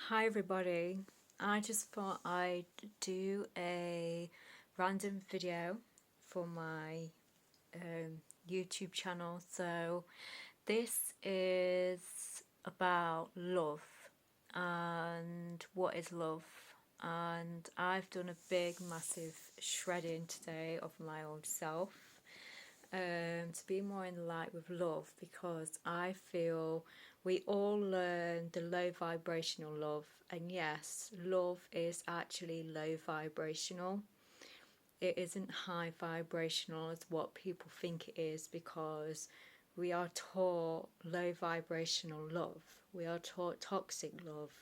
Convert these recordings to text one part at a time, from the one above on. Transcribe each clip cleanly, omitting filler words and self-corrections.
Hi everybody, I just thought I'd do a random video for my YouTube channel. So this is about love and what is love, and I've done a big massive shredding today of my old self to be more in light with love, because I feel we all learn the low vibrational love, and yes, love is actually low vibrational. It isn't high vibrational as what people think it is, because we are taught low vibrational love, we are taught toxic love,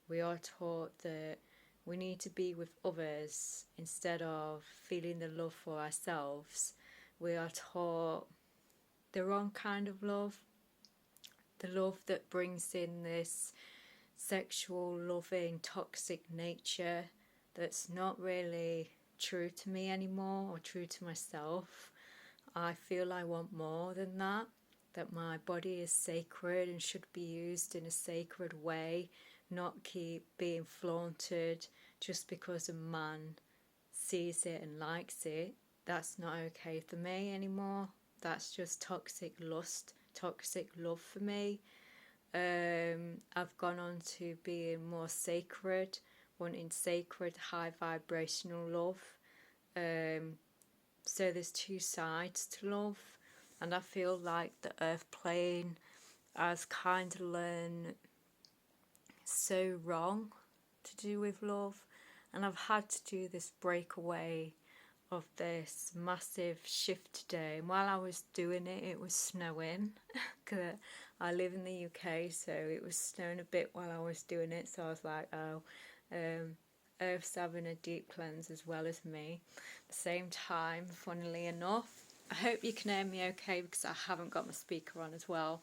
we are taught that we need to be with others instead of feeling the love for ourselves. We are taught the wrong kind of love, the love that brings in this sexual, loving, toxic nature that's not really true to me anymore or true to myself. I feel I want more than that, that my body is sacred and should be used in a sacred way, not keep being flaunted just because a man sees it and likes it. That's not okay for me anymore. That's just toxic lust, toxic love for me. I've gone on to being more sacred, wanting sacred, high vibrational love. So there's two sides to love, and I feel like the earth plane has kind of learned so wrong to do with love, and I've had to do this breakaway of this massive shift today. And while I was doing it, it was snowing because I live in the UK, so it was snowing a bit while I was doing it. So I was like, oh, Earth's having a deep cleanse as well as me at the same time, funnily enough. I hope you can hear me okay, because I haven't got my speaker on as well.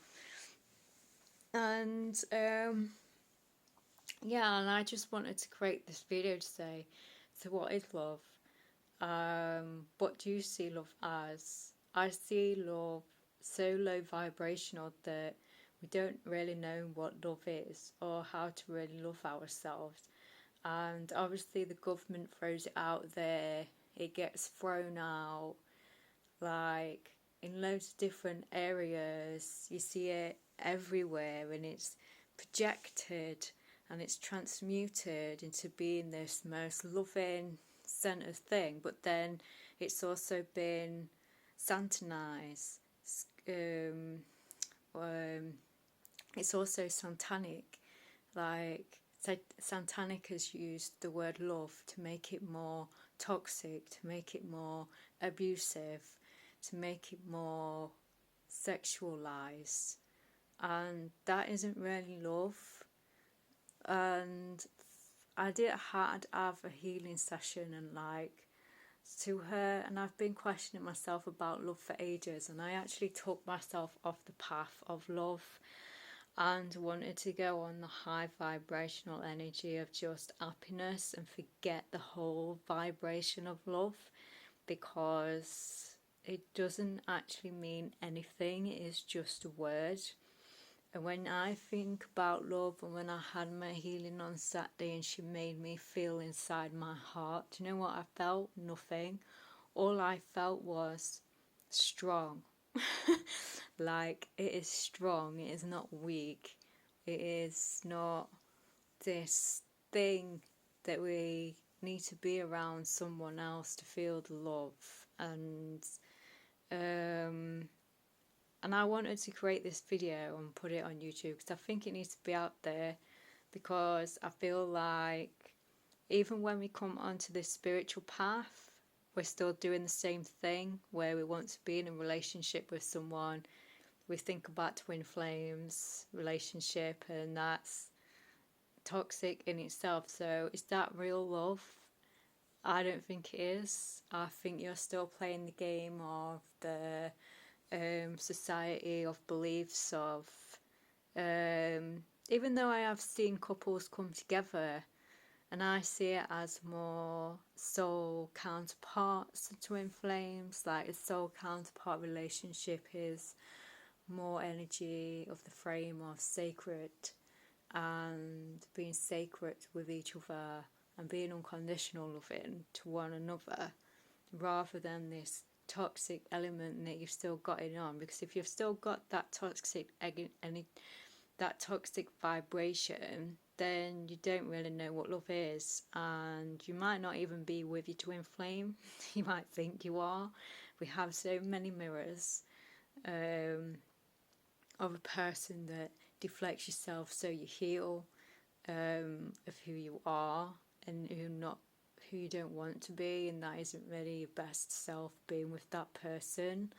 And yeah, and I just wanted to create this video to say, so what is love? What do you see love as? I see love so low vibrational that we don't really know what love is or how to really love ourselves. And obviously the government throws it out there, it gets thrown out like in loads of different areas. You see it everywhere, and it's projected and it's transmuted into being this most loving centered thing, but then it's also been santanized. It's also satanic. Like satanic has used the word love to make it more toxic, to make it more abusive, to make it more sexualized, and that isn't really love. And I had have a healing session and like to her, and I've been questioning myself about love for ages, and I actually took myself off the path of love and wanted to go on the high vibrational energy of just happiness and forget the whole vibration of love, because it doesn't actually mean anything. It is just a word. And when I think about love, and when I had my healing on Saturday and she made me feel inside my heart, do you know what I felt? Nothing. All I felt was strong. Like, it is strong, it is not weak, it is not this thing that we need to be around someone else to feel the love. And I wanted to create this video and put it on YouTube because I think it needs to be out there, because I feel like even when we come onto this spiritual path, we're still doing the same thing, where we want to be in a relationship with someone. We think about twin flames relationship, and that's toxic in itself. So is that real love? I don't think it is. I think you're still playing the game of the society of beliefs of even though I have seen couples come together, and I see it as more soul counterparts to twin flames. Like a soul counterpart relationship is more energy of the frame of sacred and being sacred with each other and being unconditional loving to one another, rather than this toxic element that you've still got it on. Because if you've still got that toxic vibration, then you don't really know what love is, and you might not even be with your twin flame. You might think you are. We have so many mirrors of a person that deflects yourself so you heal of who you are and who you don't want to be, and that isn't really your best self being with that person.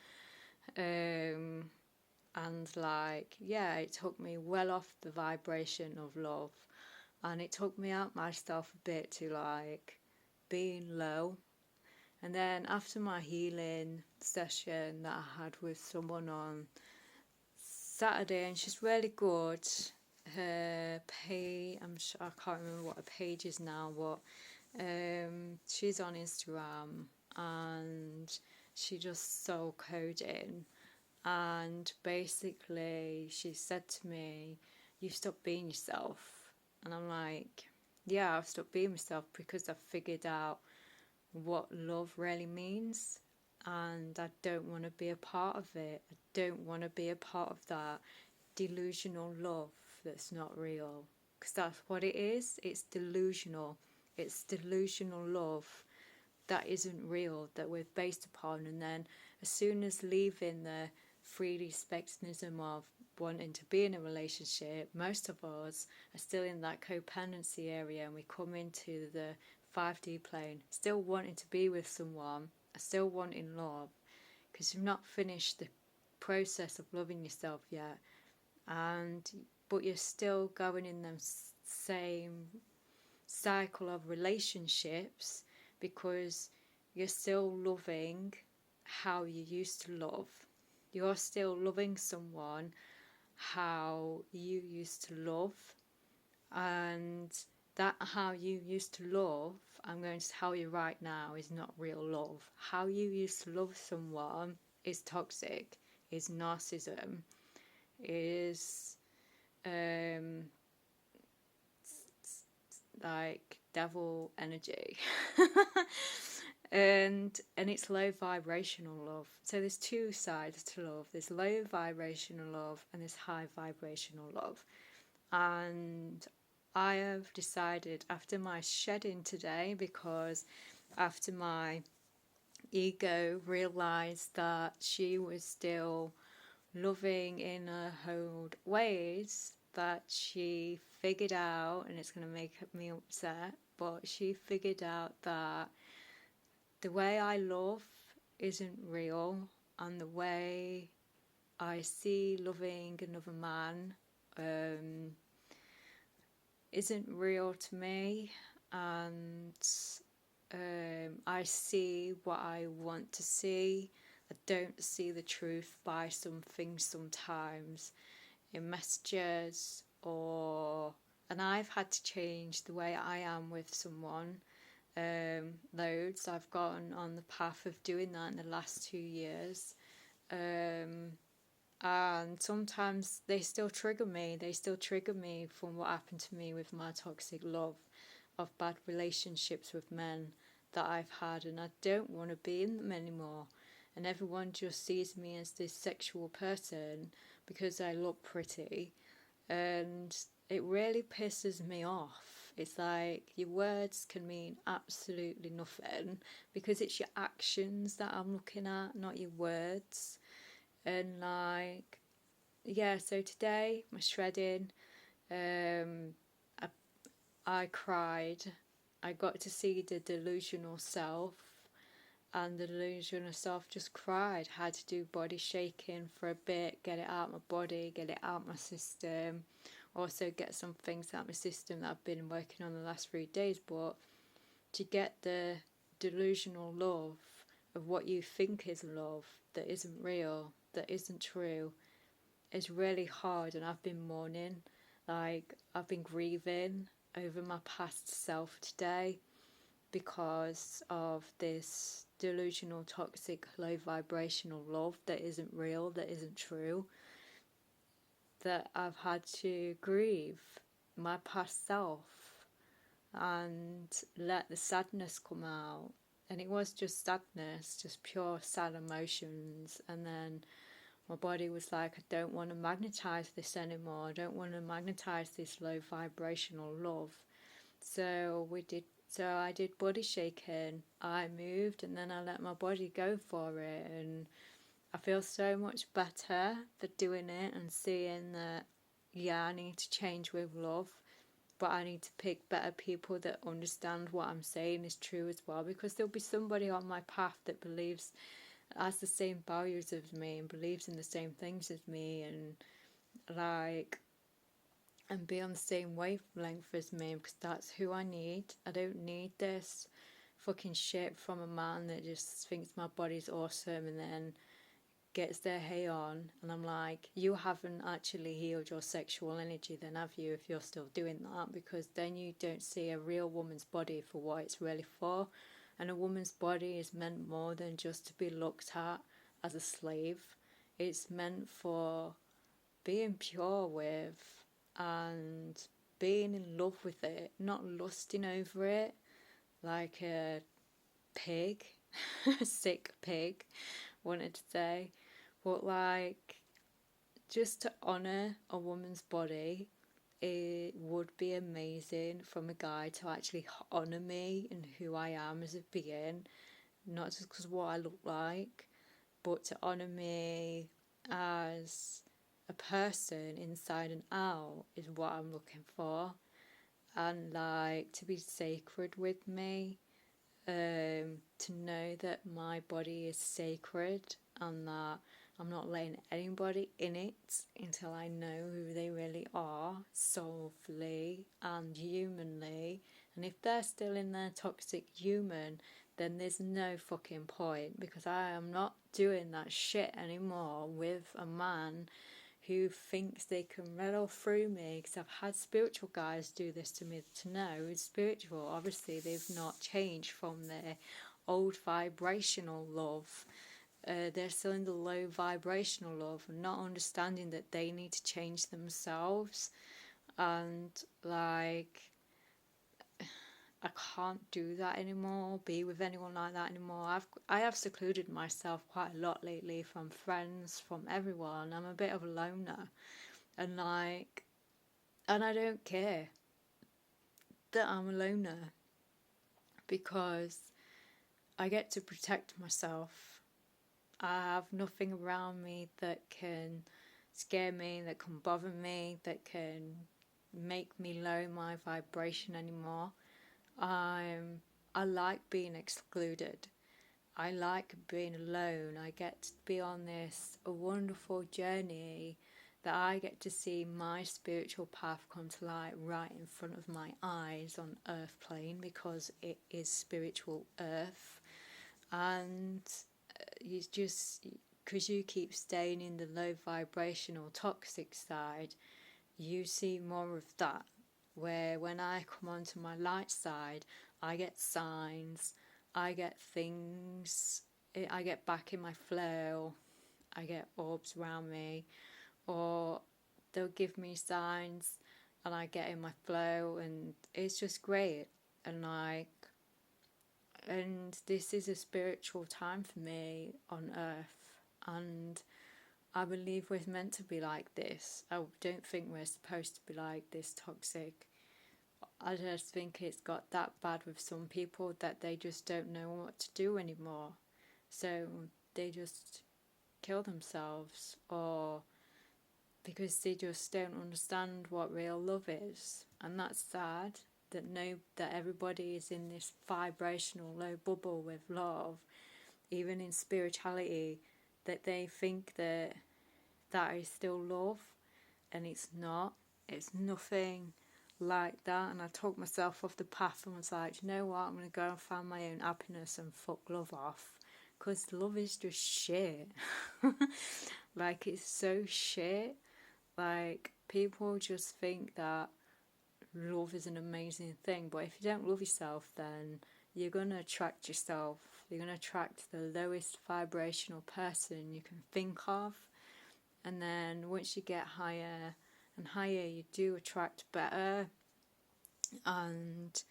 And like, yeah, it took me well off the vibration of love, and it took me out myself a bit to like being low. And then after my healing session that I had with someone on Saturday, and she's really good. Her page, I can't remember what her page is now, but she's on Instagram, and she just so coding. And basically, she said to me, "You stopped being yourself," and I'm like, "Yeah, I've stopped being myself because I've figured out what love really means." And I don't want to be a part of it. I don't want to be a part of that delusional love that's not real. Because that's what it is. It's delusional. It's delusional love that isn't real, that we're based upon. And then as soon as leaving the 3D spectrism of wanting to be in a relationship, most of us are still in that codependency area, and we come into the 5D plane, still wanting to be with someone, still wanting love, because you've not finished the process of loving yourself yet, but you're still going in the same cycle of relationships because you're still loving how you used to love. You're still loving someone how you used to love, and that how you used to love, I'm going to tell you right now, is not real love. How you used to love someone is toxic, is narcissism, is like devil energy. and it's low vibrational love. So there's two sides to love. There's low vibrational love and there's high vibrational love. And I have decided after my shedding today, because after my ego realized that she was still loving in her old ways, that she figured out, and it's going to make me upset, but she figured out that the way I love isn't real, and the way I see loving another man isn't real to me, and I see what I want to see. I don't see the truth by some things sometimes in messages, and I've had to change the way I am with someone loads. I've gone on the path of doing that in the last 2 years, and sometimes they still trigger me. They still trigger me from what happened to me with my toxic love of bad relationships with men that I've had, and I don't want to be in them anymore. And everyone just sees me as this sexual person because I look pretty, and it really pisses me off. It's like your words can mean absolutely nothing because it's your actions that I'm looking at, not your words. And like, yeah, so today my shredding, I cried. I got to see the delusional self, and the delusional self just cried. Had to do body shaking for a bit, get it out my body, get it out my system. Also get some things out my system that I've been working on the last 3 days. But to get the delusional love of what you think is love that isn't real, that isn't true, is really hard. And I've been mourning, like I've been grieving over my past self today because of this delusional, toxic, low vibrational love that isn't real, that isn't true, that I've had to grieve. my past self and let the sadness come out. And it was just sadness, just pure sad emotions. And then my body was like, I don't want to magnetize this anymore. I don't want to magnetize this low vibrational love. So I did body shaking. I moved and then I let my body go for it, and I feel so much better for doing it and seeing that, yeah, I need to change with love, but I need to pick better people that understand what I'm saying is true as well, because there'll be somebody on my path that believes, has the same values as me and believes in the same things as me, and be on the same wavelength as me, because that's who I need. I don't need this fucking shit from a man that just thinks my body's awesome and then gets their hay on, and I'm like, you haven't actually healed your sexual energy then, have you, if you're still doing that? Because then you don't see a real woman's body for what it's really for. And a woman's body is meant more than just to be looked at as a slave. It's meant for being pure with and being in love with it, not lusting over it like a pig, a sick pig, wanted to say. But like, just to honour a woman's body, it would be amazing from a guy to actually honour me and who I am as a being, not just because of what I look like, but to honour me as a person inside and out is what I'm looking for. And like, to be sacred with me, to know that my body is sacred and that I'm not letting anybody in it until I know who they really are, soulfully and humanly. And if they're still in their toxic human, then there's no fucking point, because I am not doing that shit anymore with a man who thinks they can rattle through me, because I've had spiritual guys do this to me to know it's spiritual. Obviously, they've not changed from their old vibrational love. They're still in the low vibrational love and not understanding that they need to change themselves. And like, I can't do that anymore, be with anyone like that anymore. I have secluded myself quite a lot lately from friends, from everyone. I'm a bit of a loner, and like, and I don't care that I'm a loner, because I get to protect myself. I have nothing around me that can scare me, that can bother me, that can make me lower my vibration anymore. I like being excluded. I like being alone. I get to be on this a wonderful journey that I get to see my spiritual path come to light right in front of my eyes on earth plane, because it is spiritual earth. And you just, because you keep staying in the low vibrational toxic side, you see more of that. Where when I come onto my light side, I get signs, I get things, I get back in my flow, I get orbs around me, or they'll give me signs and I get in my flow, and it's just great. And like, and this is a spiritual time for me on earth, and I believe we're meant to be like this. I don't think we're supposed to be like this toxic. I just think it's got that bad with some people that they just don't know what to do anymore. So they just kill themselves, or because they just don't understand what real love is. And that's sad, that everybody is in this vibrational low bubble with love, even in spirituality, that they think that that is still love, and it's not. It's nothing like that. And I talked myself off the path and was like, you know what, I'm going to go and find my own happiness and fuck love off, because love is just shit. Like, it's so shit. Like, people just think that love is an amazing thing, but if you don't love yourself, then you're going to attract yourself. You're going to attract the lowest vibrational person you can think of. And then once you get higher and higher, you do attract better. And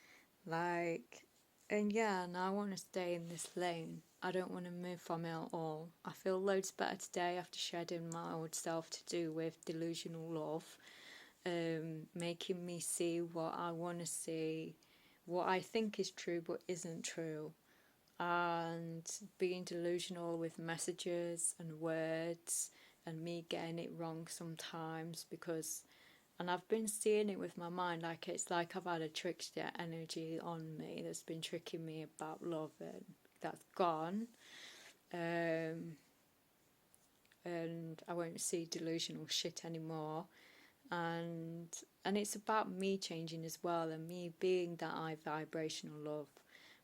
like, and yeah, and I want to stay in this lane. I don't want to move from it at all. I feel loads better today after shedding my old self to do with delusional love, making me see what I want to see, what I think is true but isn't true, and being delusional with messages and words, and me getting it wrong sometimes because, and I've been seeing it with my mind, like it's like I've had a trickster energy on me that's been tricking me about love, and that's gone. Um, and I won't see delusional shit anymore. And it's about me changing as well, and me being that high vibrational love.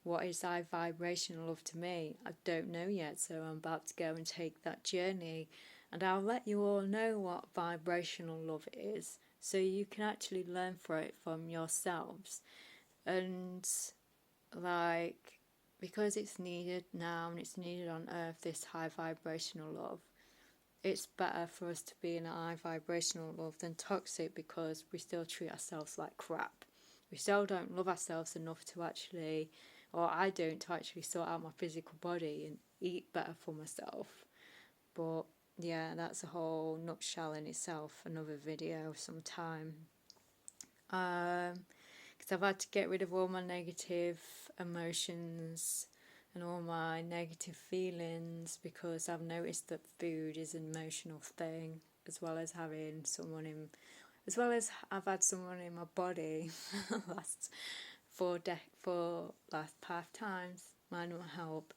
What is high vibrational love to me? I don't know yet, so I'm about to go and take that journey, and I'll let you all know what vibrational love is, so you can actually learn for it from yourselves. And like, because it's needed now and it's needed on earth, this high vibrational love, it's better for us to be in a high vibrational love than toxic, because we still treat ourselves like crap. We still don't love ourselves enough to actually, or I don't, to actually sort out my physical body and eat better for myself. But yeah, that's a whole nutshell in itself, another video sometime. Because I've had to get rid of all my negative emotions and all my negative feelings, because I've noticed that food is an emotional thing, as well as having someone in, as well as I've had someone in my body last for last 5 times, mine will help.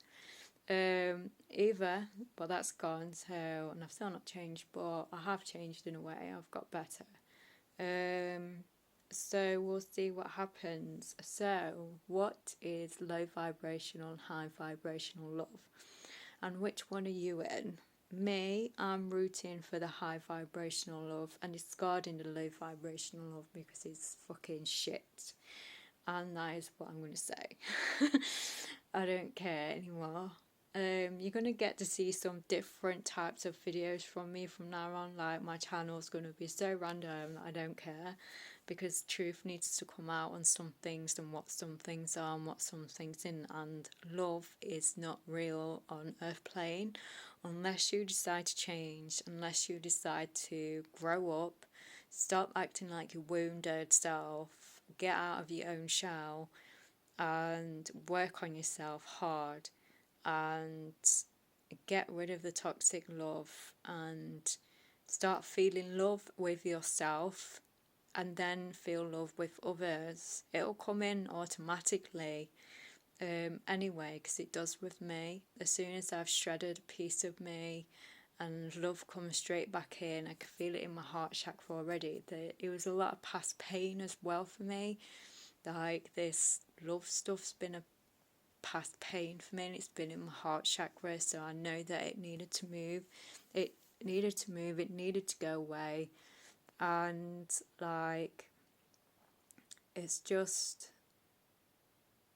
Either, but that's gone, so, and I've still not changed, but I have changed in a way, I've got better. So we'll see what happens. So what is low vibrational and high vibrational love? And which one are you in? Me, I'm rooting for the high vibrational love and discarding the low vibrational love because it's fucking shit. And that is what I'm going to say. I don't care anymore. You're going to get to see some different types of videos from me from now on. Like, my channel's going to be so random that I don't care, because truth needs to come out on some things and what some things are and what some things in. And love is not real on earth plane unless you decide to change, unless you decide to grow up, stop acting like your wounded self, get out of your own shell and work on yourself hard, and get rid of the toxic love and start feeling love with yourself, and then feel love with others. It'll come in automatically anyway, because it does with me. As soon as I've shredded a piece of me and love comes straight back in, I can feel it in my heart chakra already. It was a lot of past pain as well for me. Like, this love stuff's been a past pain for me, and it's been in my heart chakra, so I know that it needed to move. It needed to go away. And like, it's just,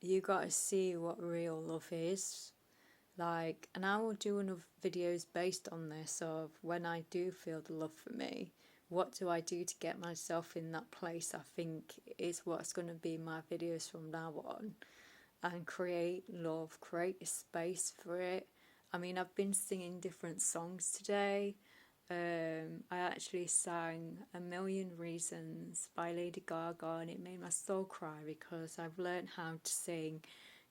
you gotta see what real love is. Like, and I will do enough videos based on this, of when I do feel the love for me, what do I do to get myself in that place. I think is what's going to be my videos from now on, and create love, create a space for it. I mean, I've been singing different songs today. I actually sang A Million Reasons by Lady Gaga, and it made my soul cry, because I've learned how to sing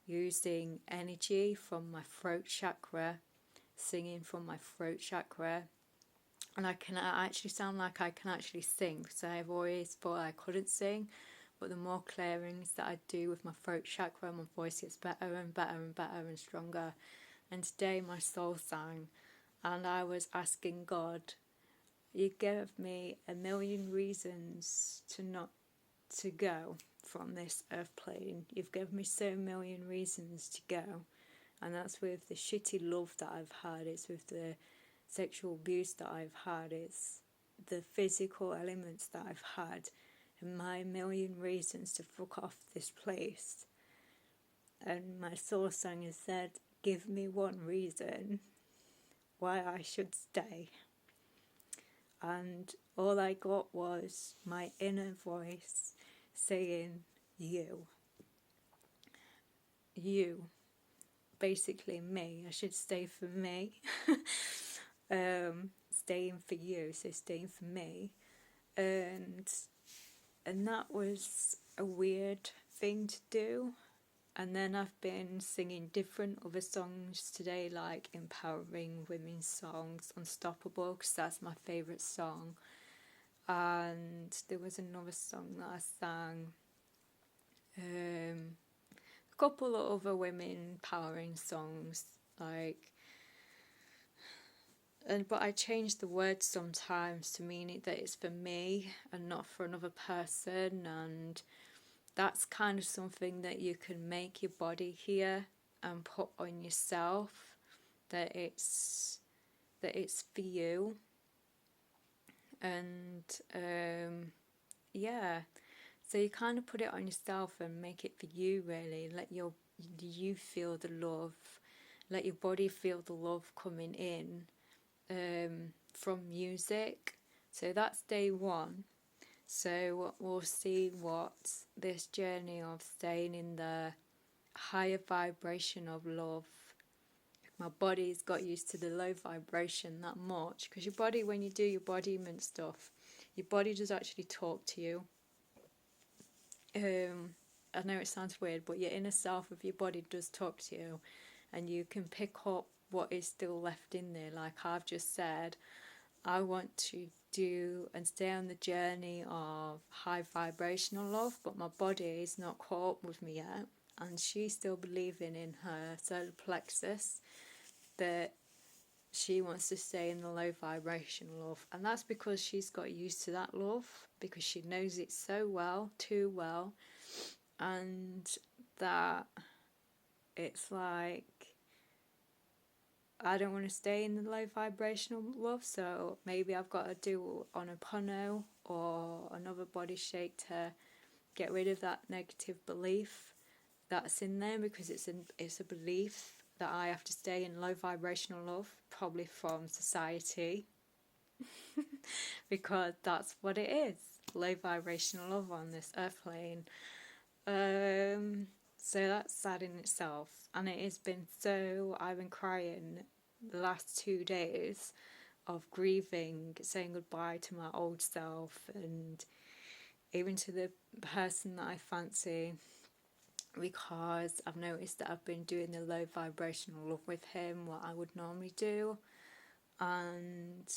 using energy from my throat chakra, singing from my throat chakra. And I actually sound like I can actually sing, because I've always thought I couldn't sing, but the more clearings that I do with my throat chakra, my voice gets better and better and better and stronger. And today my soul sang, and I was asking God, you gave me a million reasons to not to go from this earth plane. You've given me so million reasons to go. And that's with the shitty love that I've had, it's with the sexual abuse that I've had, it's the physical elements that I've had, and my million reasons to fuck off this place. And my soul sang and said, give me one reason why I should stay. and all I got was my inner voice saying, you, basically me. I should stay for me. Staying for you, so staying for me. And that was a weird thing to do. And then I've been singing different other songs today, like empowering women's songs, Unstoppable, because that's my favourite song. And there was another song that I sang, a couple of other women empowering songs, but I change the words sometimes to mean it that it's for me and not for another person, and that's kind of something that you can make your body hear and put on yourself, that it's for you. And yeah, so you kind of put it on yourself and make it for you, really. Let you feel the love, let your body feel the love coming in from music. So that's day one. So we'll see what this journey of staying in the higher vibration of love. My body's got used to the low vibration that much, because your body, when you do your embodiment stuff, your body does actually talk to you. I know it sounds weird, but your inner self of your body does talk to you, and you can pick up what is still left in there. Like I've just said, I want to do and stay on the journey of high vibrational love, but my body is not caught up with me yet, and she's still believing in her solar plexus that she wants to stay in the low vibrational love. And that's because she's got used to that love, because she knows it so well, too well, and that it's like, I don't want to stay in the low vibrational love, so maybe I've got to do Ho'oponopono or another body shake to get rid of that negative belief that's in there, because it's a belief that I have to stay in low vibrational love, probably from society, because that's what it is, low vibrational love on this earth plane. So that's sad in itself, and it has been so, I've been crying the last 2 days of grieving, saying goodbye to my old self, and even to the person that I fancy, because I've noticed that I've been doing the low vibrational love with him, what I would normally do, and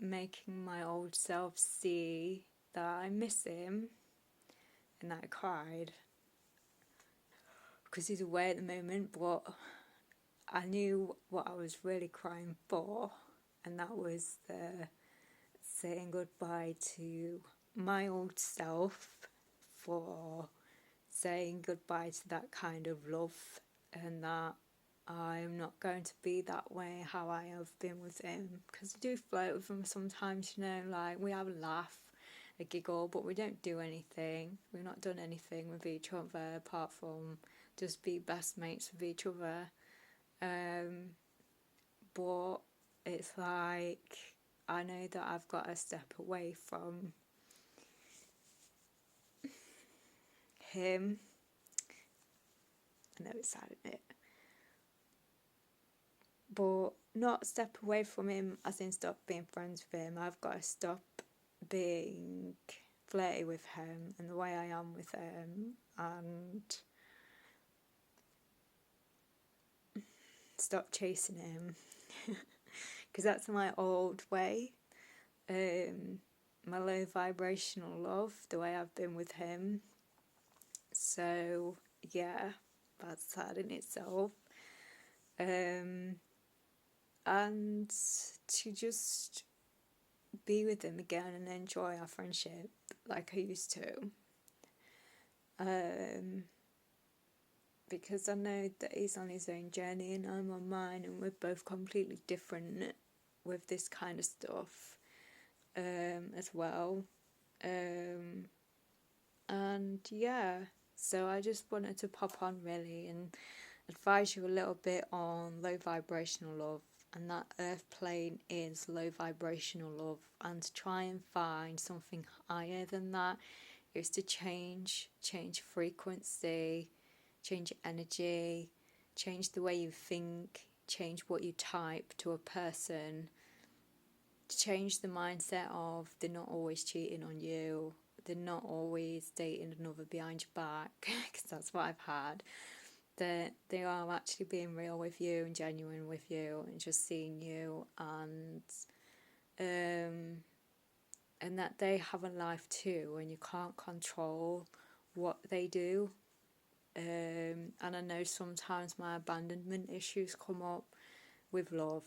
making my old self see that I miss him, and that I cried, because he's away at the moment, but I knew what I was really crying for, and that was the saying goodbye to my old self, for saying goodbye to that kind of love, and that I'm not going to be that way how I have been with him, because I do flirt with him sometimes, like we have a laugh, a giggle, but we don't do anything. We've not done anything with each other apart from just be best mates with each other. But it's like, I know that I've got to step away from him. I know it's sad, isn't it? But not step away from him as in stop being friends with him. I've got to stop being flirty with him and the way I am with him, and stop chasing him, because that's my old way, my low vibrational love, the way I've been with him. So yeah, that's sad in itself. And to just be with him again and enjoy our friendship like I used to. Because I know that he's on his own journey and I'm on mine, and we're both completely different with this kind of stuff as well. And yeah, so I just wanted to pop on really and advise you a little bit on low vibrational love, and that earth plane is low vibrational love, and to try and find something higher than that is to change frequency, change energy, change the way you think, change what you type to a person, change the mindset of they're not always cheating on you, they're not always dating another behind your back, because that's what I've had. That they are actually being real with you and genuine with you and just seeing you, and that they have a life too, and you can't control what they do. And I know sometimes my abandonment issues come up with love,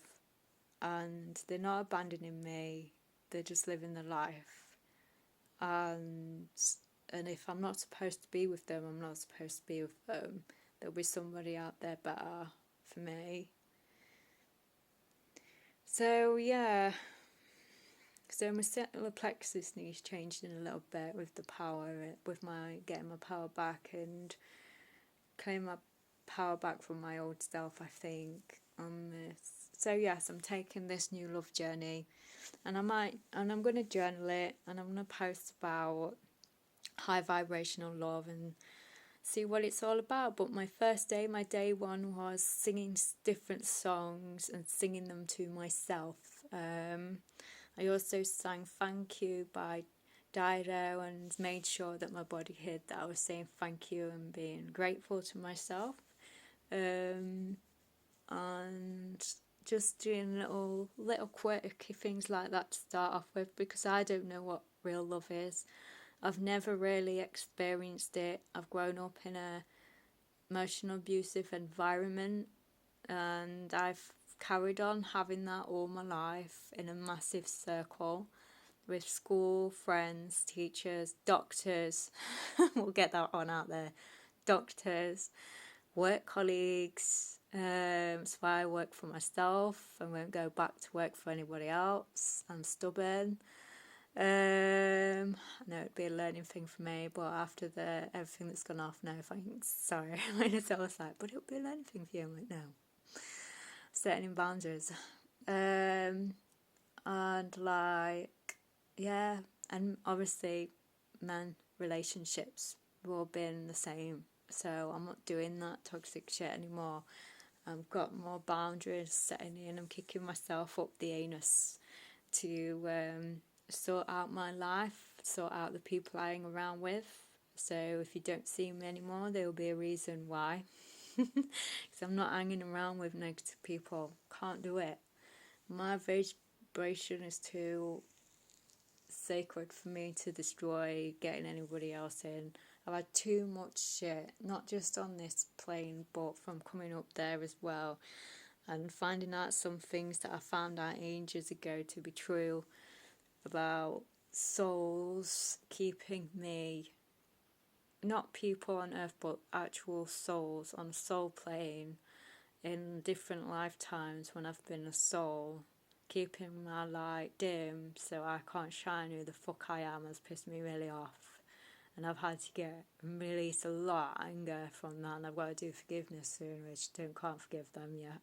and they're not abandoning me, they're just living their life. And if I'm not supposed to be with them, I'm not supposed to be with them. There'll be somebody out there better for me. So yeah, so my solar plexus needs changing a little bit with the power, with my getting my power back and claim my power back from my old self, I think, on this. So yes, I'm taking this new love journey, and I'm going to journal it, and I'm going to post about high vibrational love and see what it's all about. But my first day, my day one, was singing different songs and singing them to myself. I also sang Thank You by Dido and made sure that my body heard that I was saying thank you and being grateful to myself. And just doing little quirky things like that to start off with, because I don't know what real love is. I've never really experienced it. I've grown up in a emotional abusive environment, and I've carried on having that all my life in a massive circle with school, friends, teachers, doctors. We'll get that on out there. Doctors, work colleagues. So I work for myself and won't go back to work for anybody else. I'm stubborn. I know it'd be a learning thing for me, but after everything that's gone off, no thanks. Sorry, I was like, but it'll be a learning thing for you. I'm like, no. Setting boundaries. And like, yeah, and obviously men relationships have all been the same, so I'm not doing that toxic shit anymore. I've got more boundaries setting in. I'm kicking myself up the anus to sort out my life, sort out the people I hang around with. So if you don't see me anymore, there will be a reason why. Because I'm not hanging around with negative people. Can't do it. My vibration is too sacred for me to destroy getting anybody else in. I've had too much shit, not just on this plane, but from coming up there as well, and finding out some things that I found out ages ago to be true about souls keeping me, not people on earth, but actual souls on a soul plane in different lifetimes when I've been a soul, keeping my light dim so I can't shine who the fuck I am, has pissed me really off. And I've had to release a lot of anger from that, and I've got to do forgiveness soon, which can't forgive them yet.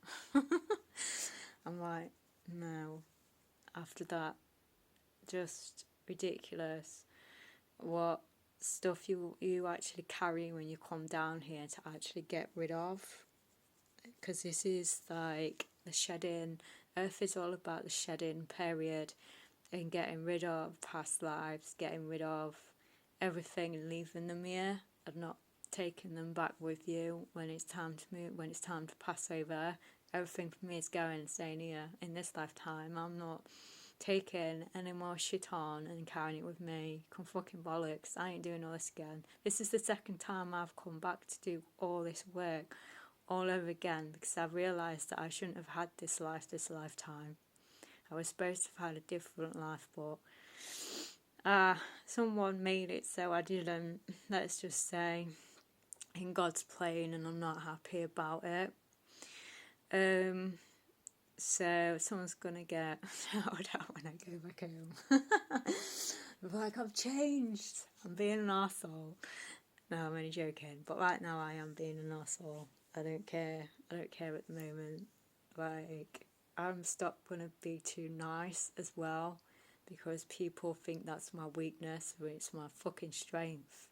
I'm like, no. After that, just ridiculous what stuff you actually carry when you come down here to actually get rid of. Because this is like the shedding. Earth is all about the shedding period and getting rid of past lives, getting rid of everything and leaving them here and not taking them back with you when it's time to move, when it's time to pass over. Everything for me is going and staying here in this lifetime. I'm not taking any more shit on and carrying it with me. Come fucking bollocks. I ain't doing all this again. This is the second time I've come back to do all this work all over again, because I've realised that I shouldn't have had this lifetime. I was supposed to have had a different life, but someone made it so I didn't, let's just say, in God's plan, and I'm not happy about it. So someone's gonna get shouted out when I go back home. Like, I've changed. I'm being an arsehole. No, I'm only joking. But right now I am being an arsehole. I don't care. I don't care at the moment. Like, I'm stop gonna be too nice as well, because people think that's my weakness when it's my fucking strength.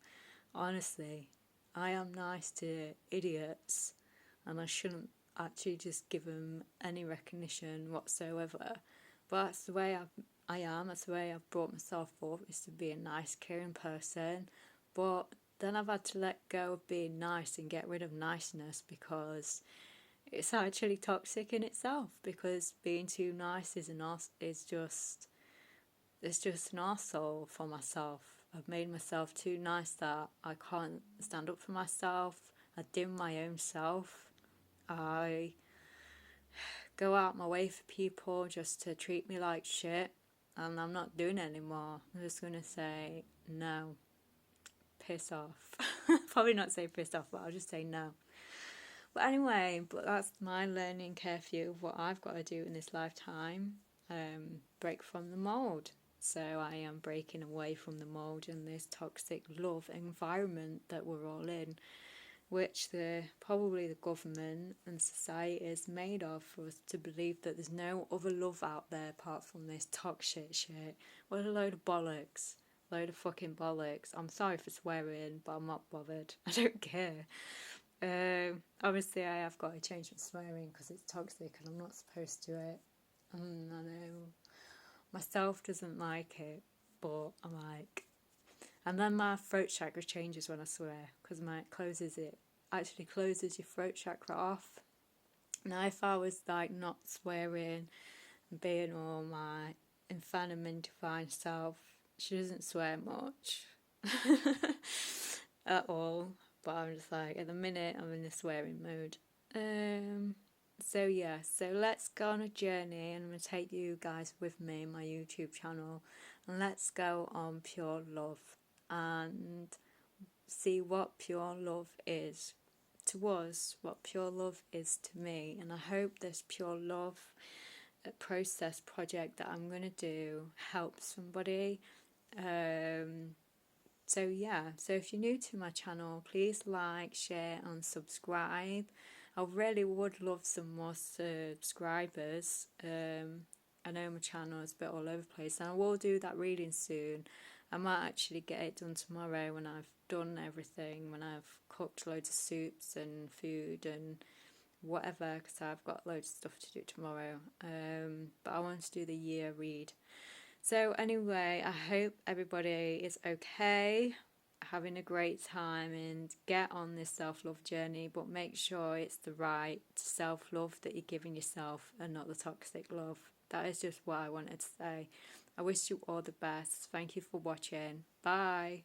Honestly, I am nice to idiots, and I shouldn't actually just give them any recognition whatsoever. But that's the way I am, that's the way I've brought myself up, is to be a nice, caring person. But then I've had to let go of being nice and get rid of niceness, because it's actually toxic in itself, because being too nice is just it's just an arsehole for myself. I've made myself too nice that I can't stand up for myself. I dim my own self. I go out my way for people just to treat me like shit, and I'm not doing it anymore. I'm just gonna say no, piss off. Probably not say piss off, but I'll just say no. But anyway, that's my learning curfew of what I've got to do in this lifetime. Break from the mould. So I am breaking away from the mould and this toxic love environment that we're all in, which probably the government and society is made of, for us to believe that there's no other love out there apart from this toxic shit. What a load of bollocks. Load of fucking bollocks. I'm sorry for swearing, but I'm not bothered. I don't care. Obviously I have got to change my swearing because it's toxic and I'm not supposed to it. I know myself doesn't like it, but I'm like, and then my throat chakra changes when I swear, because it actually closes your throat chakra off. Now if I was like not swearing and being all my infernal divine self, she doesn't swear much at all. But I'm just like, at the minute, I'm in the swearing mode. So let's go on a journey, and I'm going to take you guys with me, my YouTube channel, and let's go on pure love and see what pure love is to us, what pure love is to me. And I hope this pure love process project that I'm going to do helps somebody. So if you're new to my channel, please like, share and subscribe. I really would love some more subscribers. I know my channel is a bit all over the place, and I will do that reading soon. I might actually get it done tomorrow when I've done everything, when I've cooked loads of soups and food and whatever, because I've got loads of stuff to do tomorrow. But I want to do the year read. So anyway, I hope everybody is okay, having a great time, and get on this self-love journey, but make sure it's the right self-love that you're giving yourself and not the toxic love. That is just what I wanted to say. I wish you all the best. Thank you for watching. Bye.